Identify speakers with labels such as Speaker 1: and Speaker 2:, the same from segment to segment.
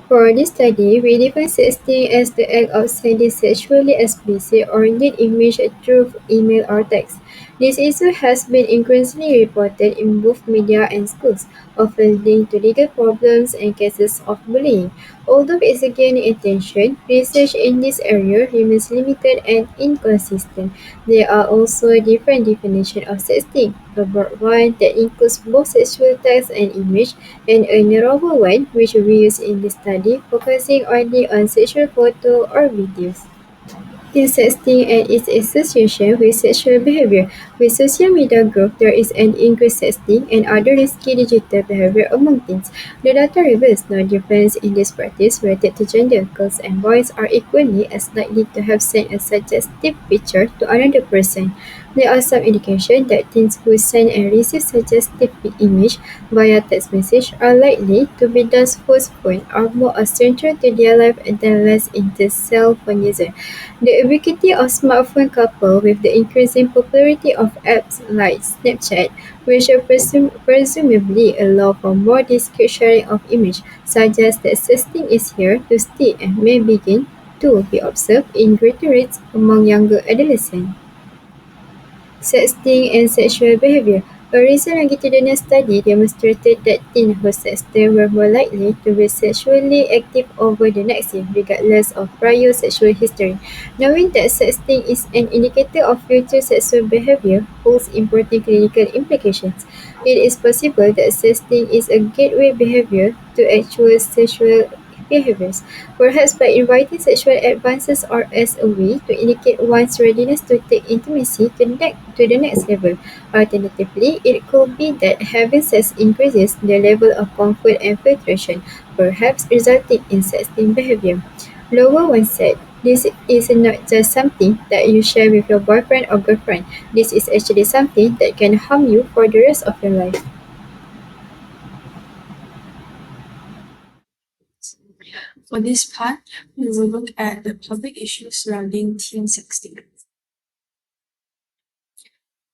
Speaker 1: For this study, we define sexting as the act of sending sexually explicit or naked image through email or text. This issue has been increasingly reported in both media and schools, often linked to legal problems and cases of bullying. Although it's gaining attention, research in this area remains limited and inconsistent. There are also different definitions of sexting, a broad one that includes both sexual text and image, and a narrower one which we use in this study, focusing only on sexual photo or videos. In sexting and its association with sexual behavior. With social media growth, there is an increased sexting and other risky digital behavior among teens. The data reveals no difference in this practice related to gender. Girls and boys are equally as likely to have sent a suggestive picture to another person. There are some indications that teens who send and receive suggestive image via text message are likely to be those whose phones are more central to their life than less into cell phone users. The ubiquity of smartphones coupled with the increasing popularity of apps like Snapchat, which presumably allow for more discreet sharing of images, suggests that sexting is here to stay and may begin to be observed in greater rates among younger adolescents. Sexting and sexual behavior. A recent longitudinal study demonstrated that teens who sexted were more likely to be sexually active over the next year, regardless of prior sexual history. Knowing that sexting is an indicator of future sexual behavior holds important clinical implications. It is possible that sexting is a gateway behavior to actual sexual behaviors, perhaps by inviting sexual advances or as a way to indicate one's readiness to take intimacy to the next level. Alternatively, it could be that having sex increases the level of comfort and filtration, perhaps resulting in sexting behavior. Lower one said, this is not just something that you share with your boyfriend or girlfriend. This is actually something that can harm you for the rest of your life.
Speaker 2: For this part, we will look at the public issues surrounding teen sexting.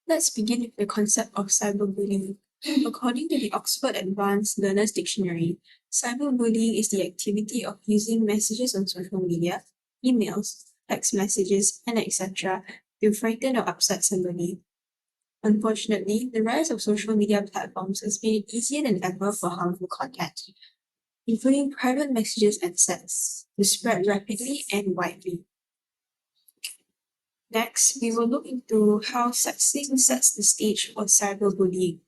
Speaker 2: Let's begin with the concept of cyberbullying. According to the Oxford Advanced Learners Dictionary, cyberbullying is the activity of using messages on social media, emails, text messages, and etc. to frighten or upset somebody. Unfortunately, the rise of social media platforms has made it easier than ever for harmful content, including private messages and chats, to spread rapidly and widely. Next, we will look into how sexting sets the stage for cyberbullying.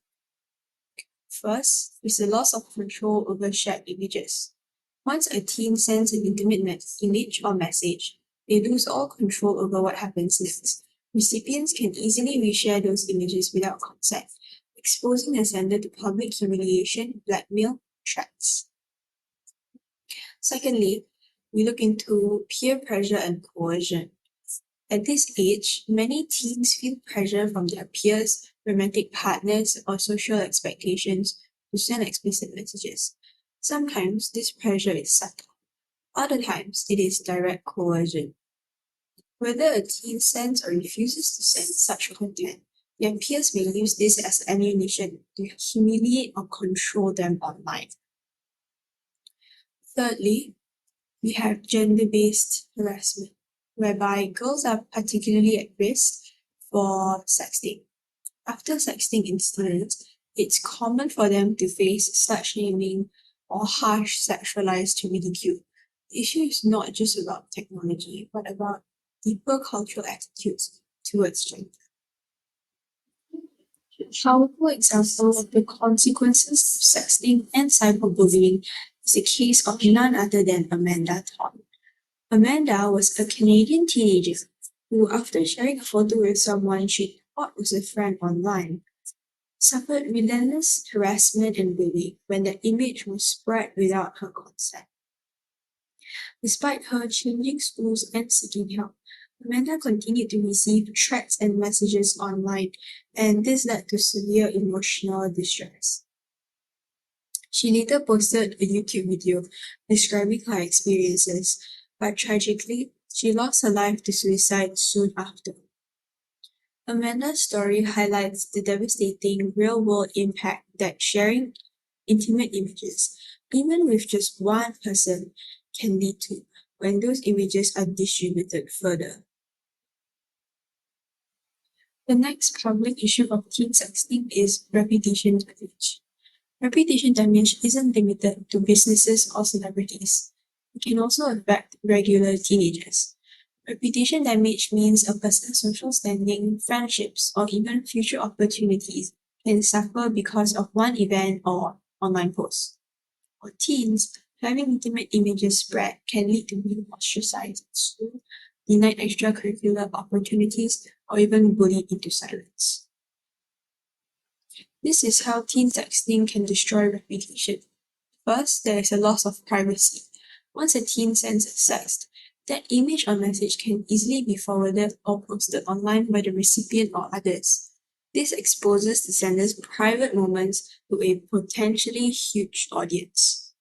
Speaker 2: First is the loss of control over shared images. Once a teen sends an intimate image or message, they lose all control over what happens next. Recipients can easily reshare those images without consent, exposing the sender to public humiliation, blackmail, threats. Secondly, we look into peer pressure and coercion. At this age, many teens feel pressure from their peers, romantic partners, or social expectations to send explicit messages. Sometimes this pressure is subtle, other times it is direct coercion. Whether a teen sends or refuses to send such content, their peers may use this as ammunition to humiliate or control them online. Thirdly, we have gender-based harassment, whereby girls are particularly at risk for sexting. After sexting incidents, it's common for them to face slut shaming or harsh sexualized ridicule. The issue is not just about technology, but about deeper cultural attitudes towards gender. A powerful example of the consequences of sexting and cyberbullying is the case of none other than Amanda Todd. Amanda was a Canadian teenager who, after sharing a photo with someone she thought was a friend online, suffered relentless harassment and bullying when the image was spread without her consent. Despite her changing schools and seeking help, Amanda continued to receive threats and messages online, and this led to severe emotional distress. She later posted a YouTube video describing her experiences, but tragically, she lost her life to suicide soon after. Amanda's story highlights the devastating real world impact that sharing intimate images, even with just one person, can lead to when those images are distributed further. The next public issue of teen sexting is reputation damage. Reputation damage isn't limited to businesses or celebrities. It can also affect regular teenagers. Reputation damage means a person's social standing, friendships, or even future opportunities can suffer because of one event or online post. For teens, having intimate images spread can lead to being ostracized at school, denied extracurricular opportunities, or even bullied into silence. This is how teen sexting can destroy reputation. First, there is a loss of privacy. Once a teen sends a text, that image or message can easily be forwarded or posted online by the recipient or others. This exposes the sender's private moments to a potentially huge audience.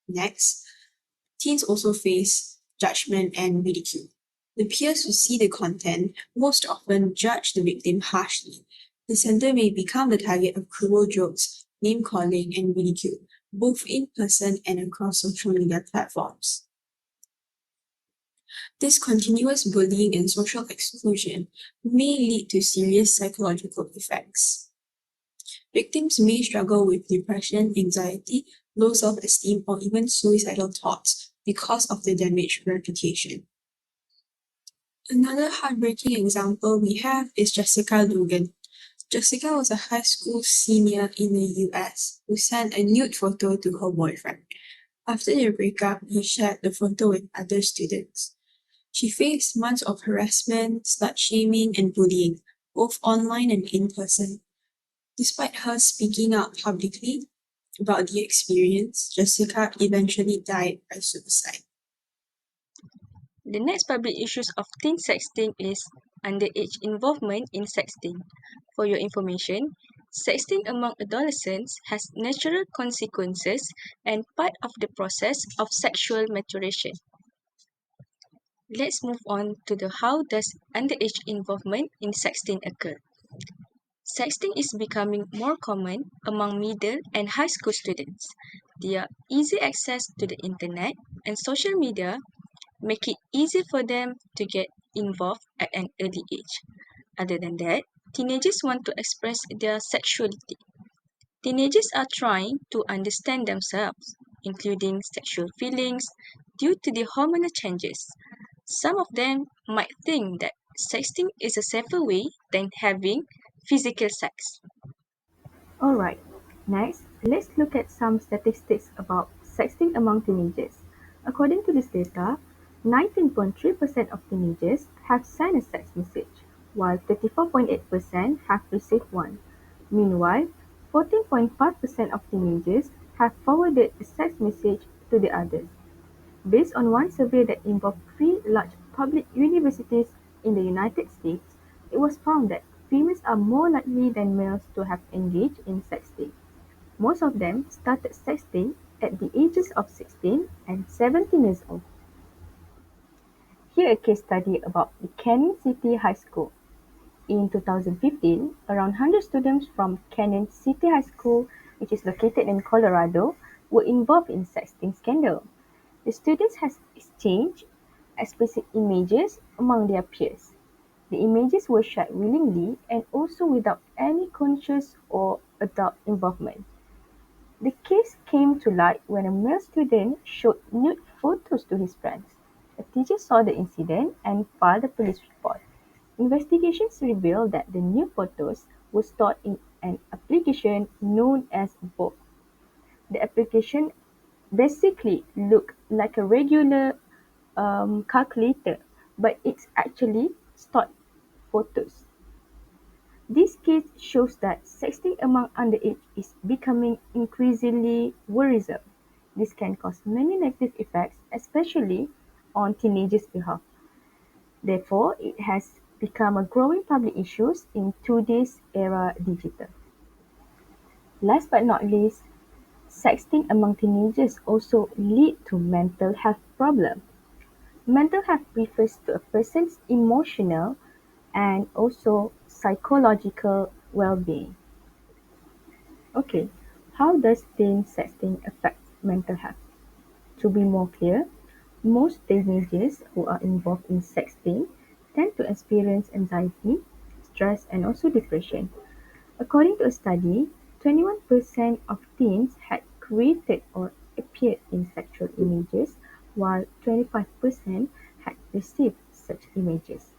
Speaker 2: Next, teens also face judgment and ridicule. The peers who see the content most often judge the victim harshly. The sender may become the target of cruel jokes, name calling, and ridicule, both in person and across social media platforms. This continuous bullying and social exclusion may lead to serious psychological effects. Victims may struggle with depression, anxiety, low self esteem, or even suicidal thoughts because of the damaged reputation. Another heartbreaking example we have is Jessica Dugan. Jessica was a high school senior in the US who sent a nude photo to her boyfriend. After their breakup, he shared the photo with other students. She faced months of harassment, slut shaming, and bullying, both online and in person. Despite her speaking out publicly about the experience, Jessica eventually died by suicide.
Speaker 3: The next public issues of teen sexting is underage involvement in sexting. For your information, sexting among adolescents has natural consequences and part of the process of sexual maturation. Let's move on to the how does underage involvement in sexting occur. Sexting is becoming more common among middle and high school students. Their easy access to the internet and social media make it easy for them to get involved at an early age. Other than that, teenagers want to express their sexuality. Teenagers are trying to understand themselves, including sexual feelings, due to the hormonal changes. Some of them might think that sexting is a safer way than having physical sex.
Speaker 4: Alright, next, let's look at some statistics about sexting among teenagers. According to this data, 19.3% of teenagers have sent a sex message, while 34.8% have received one. Meanwhile, 14.5% of teenagers have forwarded a sex message to the others. Based on one survey that involved three large public universities in the United States, it was found that females are more likely than males to have engaged in sexting. Most of them started sexting at the ages of 16 and 17 years old. Here a case study about the Canyon City High School. In 2015, around 100 students from Canyon City High School, which is located in Colorado, were involved in sexting scandal. The students had exchanged explicit images among their peers. The images were shared willingly and also without any conscious or adult involvement. The case came to light when a male student showed nude photos to his friends. A teacher saw the incident and filed a police report. Investigations revealed that the nude photos were stored in an application known as Vogue. The application basically looked like a regular calculator, but it's actually stored photos. This case shows that sexting among underage is becoming increasingly worrisome. This can cause many negative effects, especially on teenagers' behalf. Therefore, it has become a growing public issue in today's era digital. Last but not least, sexting among teenagers also lead to mental health problems. Mental health refers to a person's emotional and also psychological well-being. Okay, how does teen sexting affect mental health. To be more clear, most teenagers who are involved in sexting tend to experience anxiety, stress, and also depression. According to a study, 21% of teens had created or appeared in sexual images, while 25% had received such images.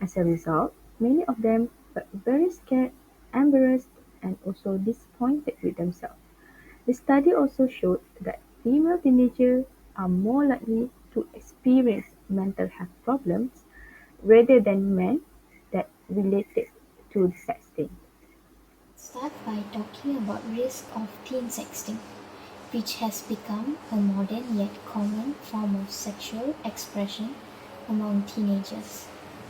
Speaker 4: As a result, many of them felt very scared, embarrassed, and also disappointed with themselves. The study also showed that female teenagers are more likely to experience mental health problems rather than men that related to sexting.
Speaker 5: Start by talking about risk of teen sexting, which has become a modern yet common form of sexual expression among teenagers.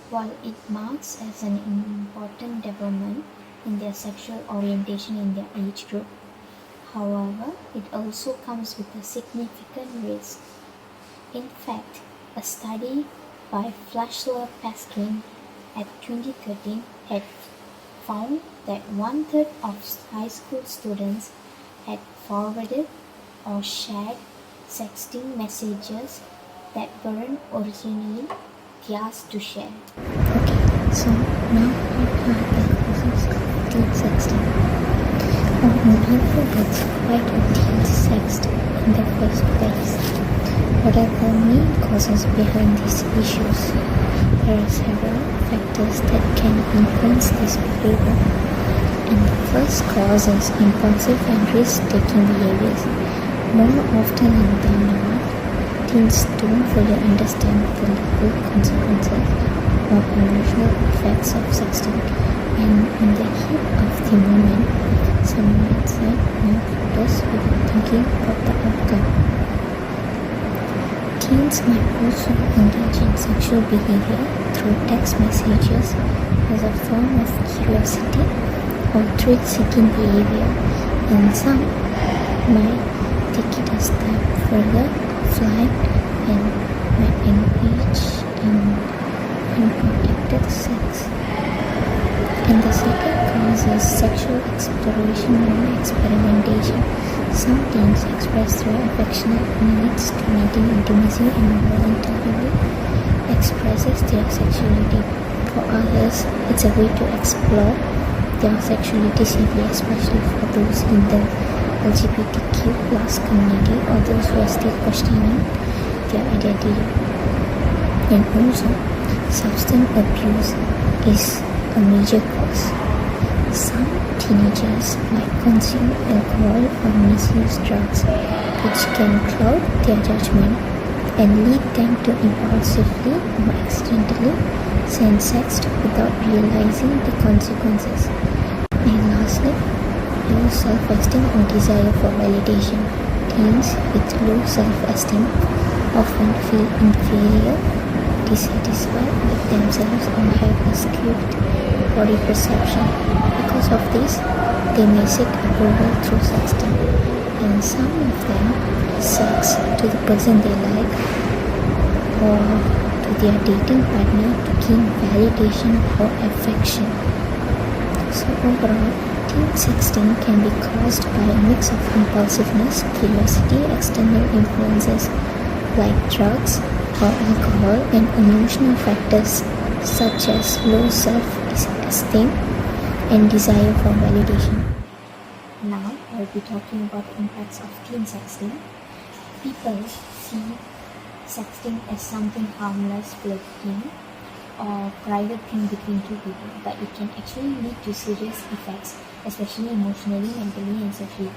Speaker 5: While it marks as an important development in their sexual orientation in their age group, however, it also comes with a significant risk. In fact, a study by Flashler Paskin at 2013 had found that one-third of high school students had forwarded or shared sexting messages that weren't originally theirs to share.
Speaker 6: Okay, so now what are the causes of teen sexting? On other words, why do teens sext in the first place? What are the main causes behind these issues? There are several factors that can influence this behavior. And the first cause is impulsive and risk-taking behaviors. More often than not, teens don't fully understand the legal consequences or emotional effects of sexting, and in the heat of the moment, some might send more photos without thinking about the outcome. Teens might also engage in sexual behavior through text messages as a form of curiosity or thrill-seeking behavior, and some might take it a step further, flirt, and might engage in unprotected sex. And the second cause is sexual exploration or experimentation. Some teens express their affectionate needs to maintain intimacy and voluntarily expresses their sexuality. For others, it's a way to explore their sexuality safely, especially for those in the LGBTQ plus community or those who are still questioning their identity. And also, substance abuse is a major cause. Some teenagers might consume alcohol or misuse drugs, which can cloud their judgment and lead them to impulsively or accidentally send sext without realizing the consequences. And lastly, low self-esteem or desire for validation. Teens with low self-esteem often feel inferior, dissatisfied with themselves, or have a skewed body perception. Because of this, they may seek approval through sexting, and some of them sex to the person they like or to their dating partner to gain validation or affection. So overall, teen sexting can be caused by a mix of impulsiveness, curiosity, external influences like drugs or alcohol, and emotional factors such as low self-esteem and desire for validation.
Speaker 5: Now, I'll be talking about the impacts of teen sexting. People see sexting as something harmless, flirting, or private thing between two people, but it can actually lead to serious effects, especially emotionally, mentally, and socially.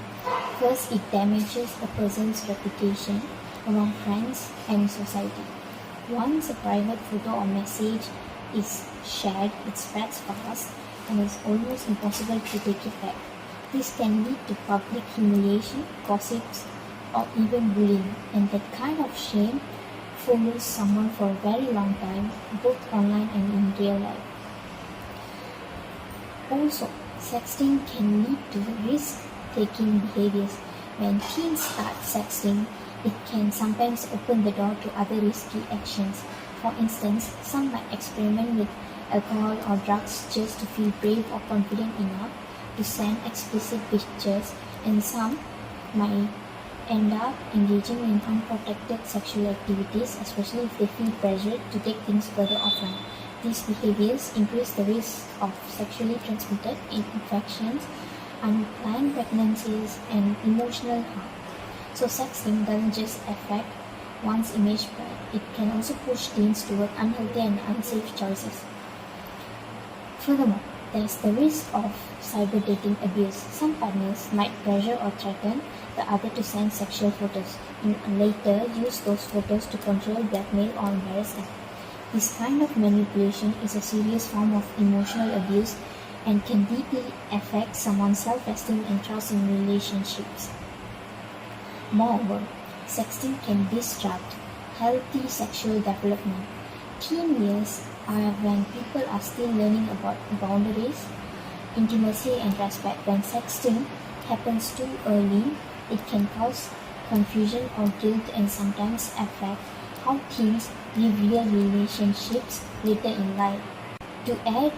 Speaker 5: First, it damages a person's reputation among friends and society. Once a private photo or message is shared, it spreads fast and is almost impossible to take it back. This can lead to public humiliation, gossips, or even bullying, and that kind of shame follows someone for a very long time, both online and in real life. Also, sexting can lead to risk-taking behaviors. When teens start sexting, it can sometimes open the door to other risky actions. For instance, some might experiment with alcohol or drugs just to feel brave or confident enough to send explicit pictures, and some might end up engaging in unprotected sexual activities, especially if they feel pressured to take things further offline. These behaviors increase the risk of sexually transmitted infections, unplanned pregnancies, and emotional harm. So, sexting doesn't just affect one's image, but it can also push teens toward unhealthy and unsafe choices. Furthermore, there is the risk of cyber dating abuse. Some partners might pressure or threaten the other to send sexual photos and later use those photos to control, blackmail, or embarrass them. This kind of manipulation is a serious form of emotional abuse and can deeply affect someone's self-esteem and trust in relationships. Moreover, sexting can disrupt healthy sexual development. Teen years are when people are still learning about boundaries, intimacy, and respect. When sexting happens too early, it can cause confusion or guilt and sometimes affect how teens view real relationships later in life. To add,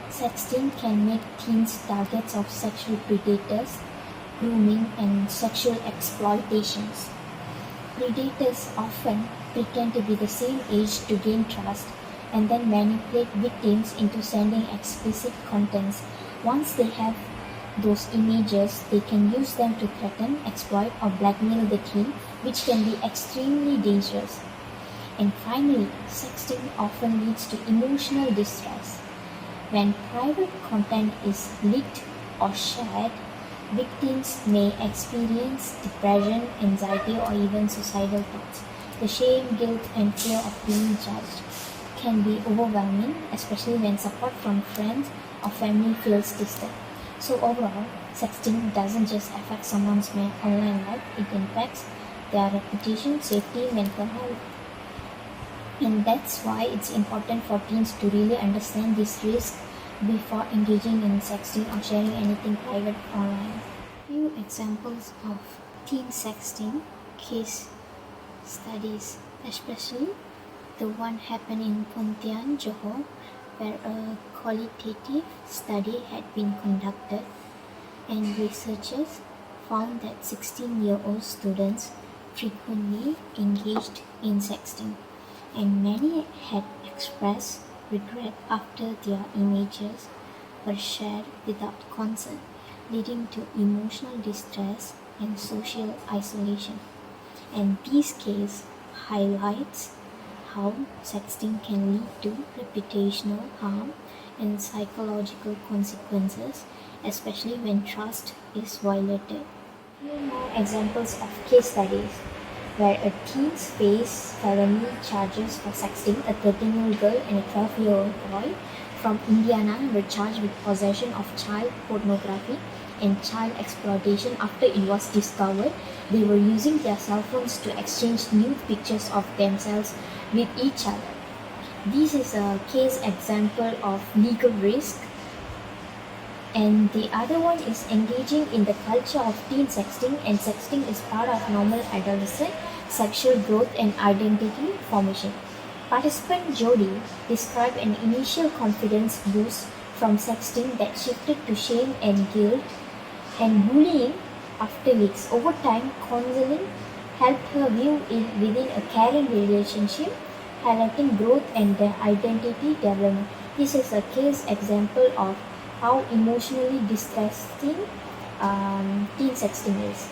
Speaker 5: sexting can make teens targets of sexual predators, grooming, and sexual exploitations. Predators often pretend to be the same age to gain trust and then manipulate victims into sending explicit contents. Once they have those images, they can use them to threaten, exploit, or blackmail the teen, which can be extremely dangerous. And finally, sexting often leads to emotional distress. When private content is leaked or shared, victims may experience depression, anxiety, or even suicidal thoughts. The shame, guilt, and fear of being judged can be overwhelming, especially when support from friends or family feels distant. So, overall, sexting doesn't just affect someone's online life, it impacts their reputation, safety, mental health. And that's why it's important for teens to really understand this risk before engaging in sexting or sharing anything private online. Few examples of teen sexting case studies, especially the one happened in Pontian, Johor, where a qualitative study had been conducted and researchers found that 16-year-old students frequently engaged in sexting, and many had expressed regret after their images were shared without consent, leading to emotional distress and social isolation. And this case highlights how sexting can lead to reputational harm and psychological consequences, especially when trust is violated. Few more examples of case studies where a teens face felony charges for sexting. A 13-year-old girl and a 12-year-old boy from Indiana were charged with possession of child pornography and child exploitation after it was discovered they were using their cell phones to exchange nude pictures of themselves with each other. This is a case example of legal risk, and the other one is engaging in the culture of teen sexting, and sexting is part of normal adolescent sexual growth and identity formation. Participant Jody described an initial confidence boost from sexting that shifted to shame and guilt and bullying after leaks. Over time, counseling helped her view it within a caring relationship, highlighting growth and the identity development. This is a case example of how emotionally distressing teen sexting is.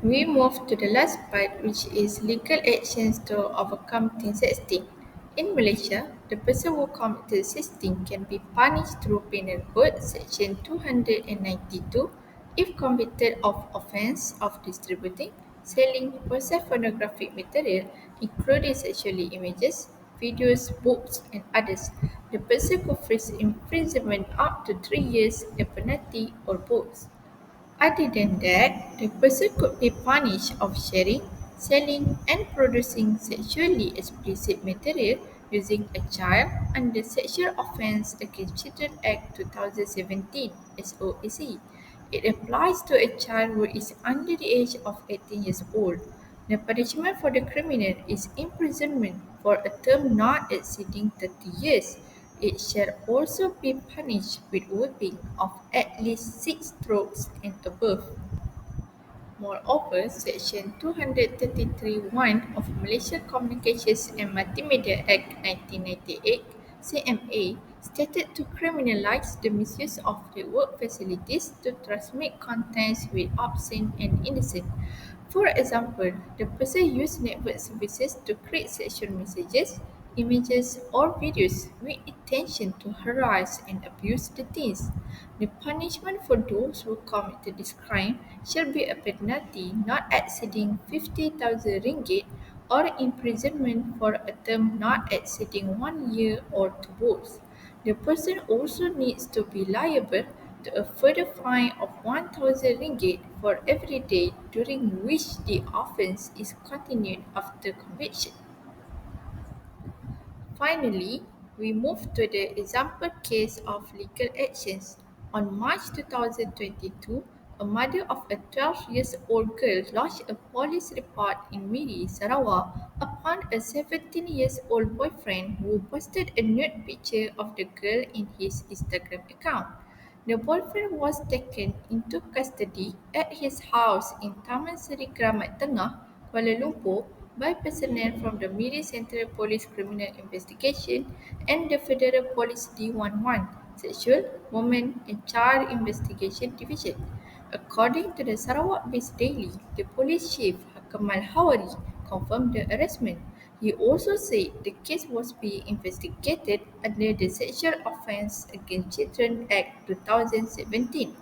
Speaker 1: We move to the last part, which is legal actions to overcome teen sexting. In Malaysia, the person who committed sexting can be punished through Penal Code Section 292 if convicted of offence of distributing, selling, possess pornographic material, including sexually images, videos, books, and others. The person could face imprisonment up to 3 years, the penalty, or both. Other than that, the person could be punished of sharing, selling, and producing sexually explicit material using a child under Sexual Offence Against Children Act 2017 (SOAC). It applies to a child who is under the age of 18 years old. The punishment for the criminal is imprisonment for a term not exceeding 30 years. It shall also be punished with whipping of at least 6 strokes and above.
Speaker 7: Moreover, Section 233(1) of Malaysia Communications and Multimedia Act 1998 (CMA) stated to criminalise the misuse of the work facilities to transmit contents with obscene and indecent. For example, the person used network services to create sexual messages, images, or videos with intention to harass and abuse the teens. The punishment for those who committed this crime shall be a penalty not exceeding 50,000 ringgit or imprisonment for a term not exceeding 1 year or to both. The person also needs to be liable to a further fine of 1,000 ringgit for every day during which the offence is continued after conviction. Finally, we move to the example case of legal actions. On March 2022, a mother of a 12-year-old girl lodged a police report in Miri, Sarawak upon a 17-year-old boyfriend who posted a nude picture of the girl in his Instagram account. The boyfriend was taken into custody at his house in Taman Seri Keramat Tengah, Kuala Lumpur by personnel from the Miri Central Police Criminal Investigation and the Federal Police D11 Sexual, Women and Child Investigation Division. According to the Sarawak-based daily, the police chief Kamal Hawari confirmed the arrestment. He also said the case was being investigated under the Sexual Offence Against Children Act 2017.